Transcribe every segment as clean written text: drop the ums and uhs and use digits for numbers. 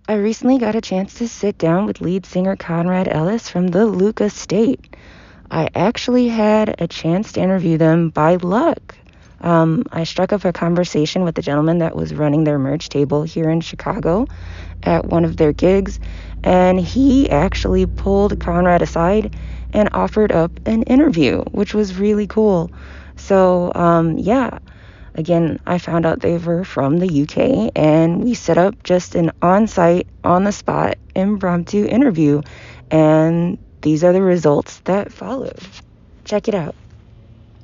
I recently got a chance to sit down with lead singer Conrad Ellis from the Luka State. I actually had a chance to interview them by luck. I struck up a conversation with the gentleman that was running their merch table here in Chicago at one of their gigs, and he actually pulled Conrad aside and offered up an interview, which was really cool. So, again, I found out they were from the UK, and we set up just an on-site, on-the-spot, impromptu interview, and these are the results that followed. Check it out.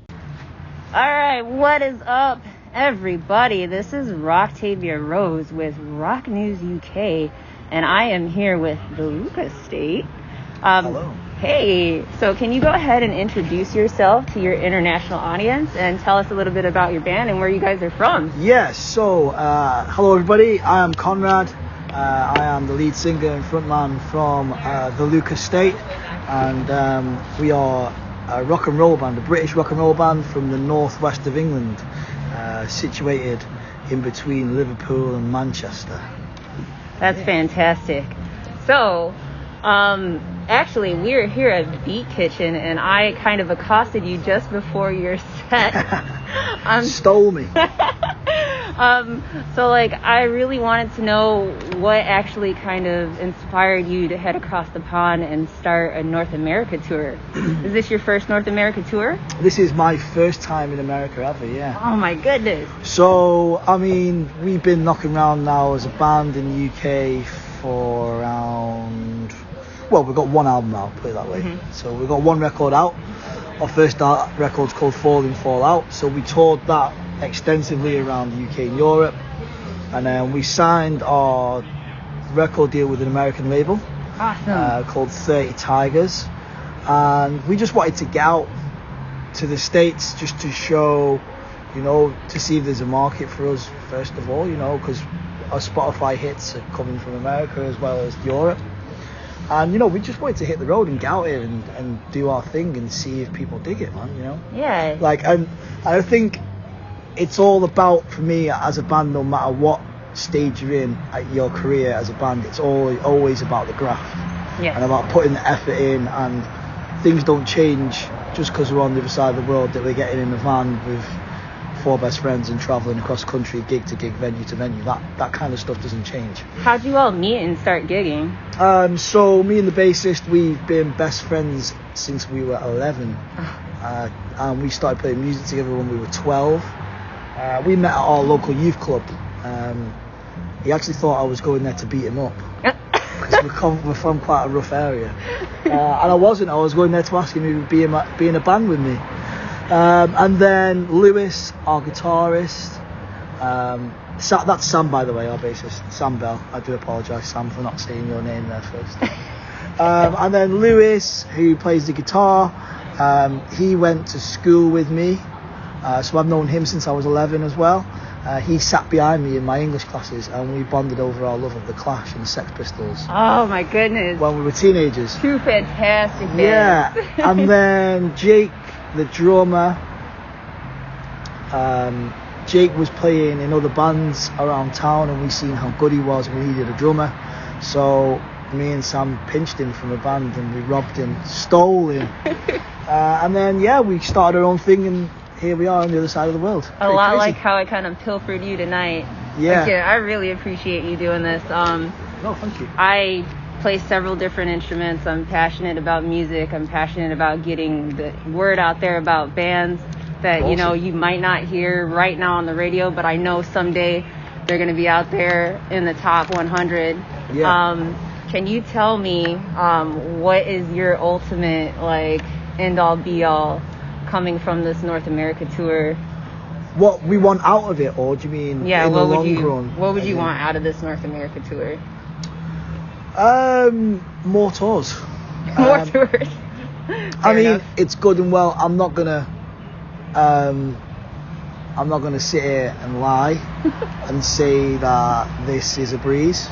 All right, what is up, everybody? This is Roctavia Rose with Rock News UK, and I am here with the Luka State. Hello. Hey, so can you go ahead and introduce yourself to your international audience and tell us a little bit about your band and where you guys are from? Yes, so hello everybody, I am Conrad. I am the lead singer and frontman from the Luka State, and we are a rock and roll band, a British rock and roll band from the northwest of England, situated in between Liverpool and Manchester. That's fantastic. So, actually, we were here at Beat Kitchen, and I kind of accosted you just before your set. Stole me. So, I really wanted to know what actually kind of inspired you to head across the pond and start a North America tour. Is this your first North America tour? This is my first time in America ever, yeah. Oh my goodness. So, I mean, we've been knocking around now as a band in the UK for around... Well, we've got one album out, put it that way. Mm-hmm. So we've got one record out. Our first record's called Fall In, Fall Out. So we toured that extensively around the UK and Europe. And then we signed our record deal with an American label. Awesome. Called 30 Tigers. And we just wanted to get out to the States just to show, to see if there's a market for us, first of all, because our Spotify hits are coming from America as well as Europe. And, we just wanted to hit the road and get out here and do our thing and see if people dig it, man, Yeah. And I think it's all about, for me, as a band, no matter what stage you're in at your career as a band, it's always about the graft. Yeah. And about putting the effort in, and things don't change just because we're on the other side of the world, that we're getting in a van with 4 best friends and travelling across country, gig to gig, venue to venue. That kind of stuff doesn't change. How'd you all meet and start gigging? So me and the bassist, we've been best friends since we were 11. And we started playing music together when we were 12. We met at our local youth club. He actually thought I was going there to beat him up, because we're from quite a rough area. And I wasn't. I was going there to ask him if he would be in a band with me. And then Lewis, our guitarist, that's Sam, by the way, our bassist, Sam Bell. I do apologise, Sam, for not saying your name there first. And then Lewis, who plays the guitar, he went to school with me, so I've known him since I was 11 as well. He sat behind me in my English classes, and we bonded over our love of the Clash and the Sex Pistols. Oh my goodness. When we were teenagers. Two fantastic bands. Yeah. And then Jake, the drummer, Jake was playing in other bands around town, and we seen how good he was, and we needed a drummer. So me and Sam pinched him from a band, and we robbed him, stole him. And then, we started our own thing, and here we are on the other side of the world. A lot like how I kind of pilfered you tonight. Yeah. Again, I really appreciate you doing this. No, thank you. I play several different instruments. I'm passionate about music. I'm passionate about getting the word out there about bands that, Awesome. You might not hear right now on the radio, but I know someday they're going to be out there in the top 100. Yeah. Can you tell me what is your ultimate, end-all, be-all coming from this North America tour? What we want out of it, or do you mean in the long run? What would you want out of this North America tour? More tours. More tours. I mean, it's good and well. I'm not gonna sit here and lie and say that this is a breeze,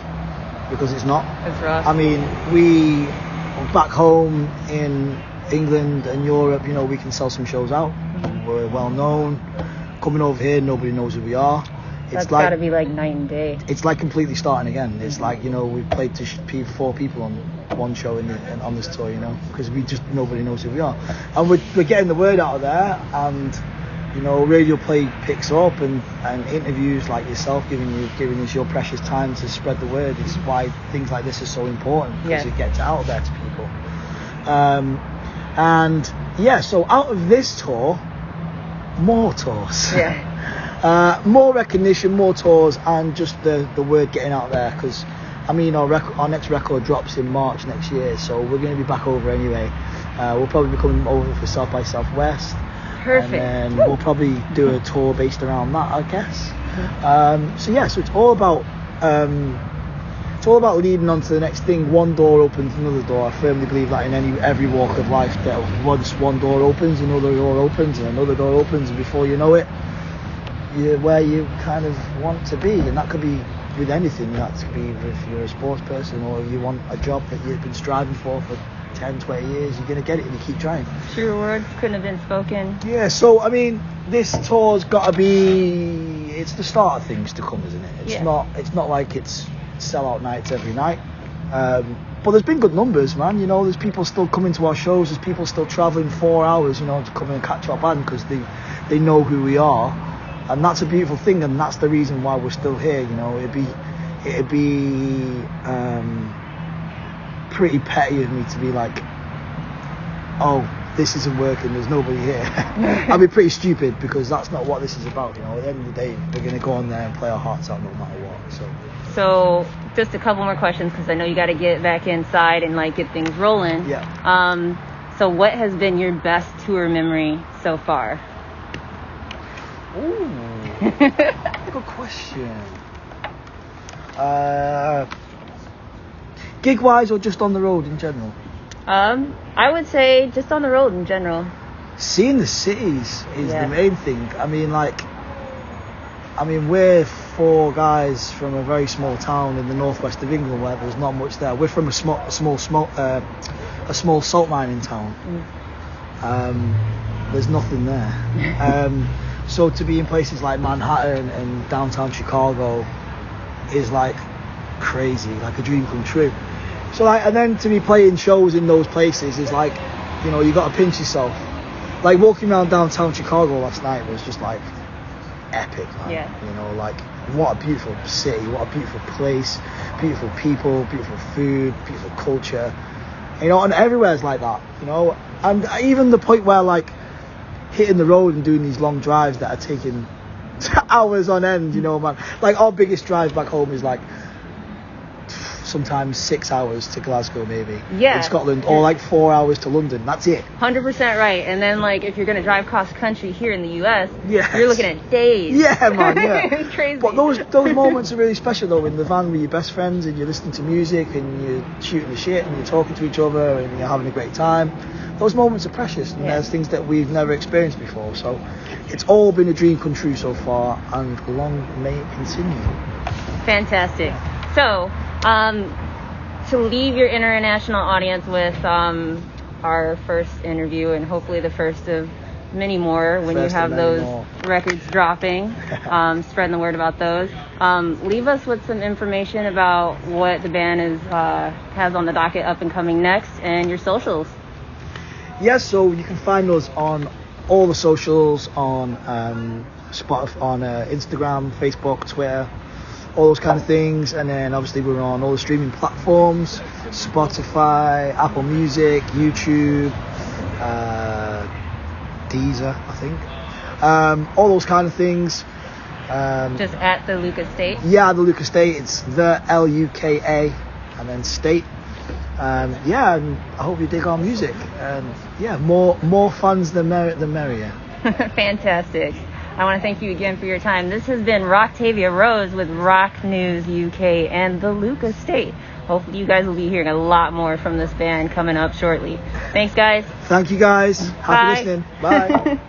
because it's not. It's rough. I mean, we back home in England and Europe, we can sell some shows out. Mm-hmm. We're well known. Coming over here, nobody knows who we are. That's got to be like night and day. It's like completely starting again. It's like, you know, we played to 4 people on one show on this tour, you know, because nobody knows who we are, and we're getting the word out of there, and you know, radio play picks up, and interviews like yourself giving us your precious time to spread the word is why things like this are so important, because it gets out there to people. And yeah, so out of this tour, more tours. More recognition, more tours, and just the word getting out there, because I mean our next record drops in March next year, so we're going to be back over anyway. We'll probably be coming over for South by Southwest. Perfect. And then we'll probably do a tour based around that, I guess. So it's all about leading on to the next thing. One door opens another door. I firmly believe that in every walk of life, that once one door opens, another door opens, and another door opens, and before you know it, you're where you kind of want to be. And that could be with anything. That could be if you're a sports person, or if you want a job that you've been striving for 10, 20 years, you're going to get it if you keep trying. True words couldn't have been spoken. Yeah, so I mean, this tour's got to be, it's the start of things to come, isn't it? It's not like it's sellout nights every night. But there's been good numbers, man. You know, there's people still coming to our shows, there's people still travelling 4 hours, you know, to come and catch our band because they know who we are. And that's a beautiful thing, and that's the reason why we're still here, you know. It'd be pretty petty of me to be like, oh, this isn't working, there's nobody here. I'd be pretty stupid, because that's not what this is about, you know. At the end of the day, we're going to go on there and play our hearts out no matter what. So just a couple more questions, because I know you got to get back inside and like get things rolling. So what has been your best tour memory so far? Ooh, good question. Gig wise, or just on the road in general? I would say just on the road in general. Seeing the cities is the main thing. I mean, we're 4 guys from a very small town in the northwest of England where there's not much there. We're from a small salt mining town. There's nothing there. So to be in places like Manhattan and downtown Chicago is like crazy, like a dream come true. So like, and then to be playing shows in those places is like, you know, you got to pinch yourself. Like walking around downtown Chicago last night was just like epic, man. You know, like what a beautiful city, what a beautiful place, beautiful people, beautiful food, beautiful culture. You know, and everywhere's like that, you know. And even the point where like hitting the road and doing these long drives that are taking hours on end, you know, man. Like our biggest drive back home is like sometimes 6 hours to Glasgow, maybe, in Scotland, or like 4 hours to London. That's it. 100% right. And then like if you're gonna drive cross country here in the US, you're looking at days. Yeah, man. Yeah. It's crazy. But those moments are really special though, in the van with your best friends, and you're listening to music and you're shooting the shit and you're talking to each other and you're having a great time. Those moments are precious, and there's things that we've never experienced before. So it's all been a dream come true so far, and long may it continue. Fantastic. So to leave your international audience with our first interview, and hopefully the first of many more when you have those records dropping, spreading the word about those. Leave us with some information about what the band has on the docket up and coming next, and your socials. Yes, so you can find us on all the socials, on Spotify, on Instagram, Facebook, Twitter, all those kind of things. And then obviously we're on all the streaming platforms, Spotify, Apple Music, YouTube, Deezer, I think. All those kind of things. Just at the Luka State? Yeah, the Luka State. It's the Luka and then State. And I hope you dig our music. And more fans the merrier. Fantastic. I want to thank you again for your time. This has been Roctavia Rose with Rock News UK and the Luka State. Hopefully you guys will be hearing a lot more from this band coming up shortly. Thanks, guys. Thank you, guys. Happy listening. Bye.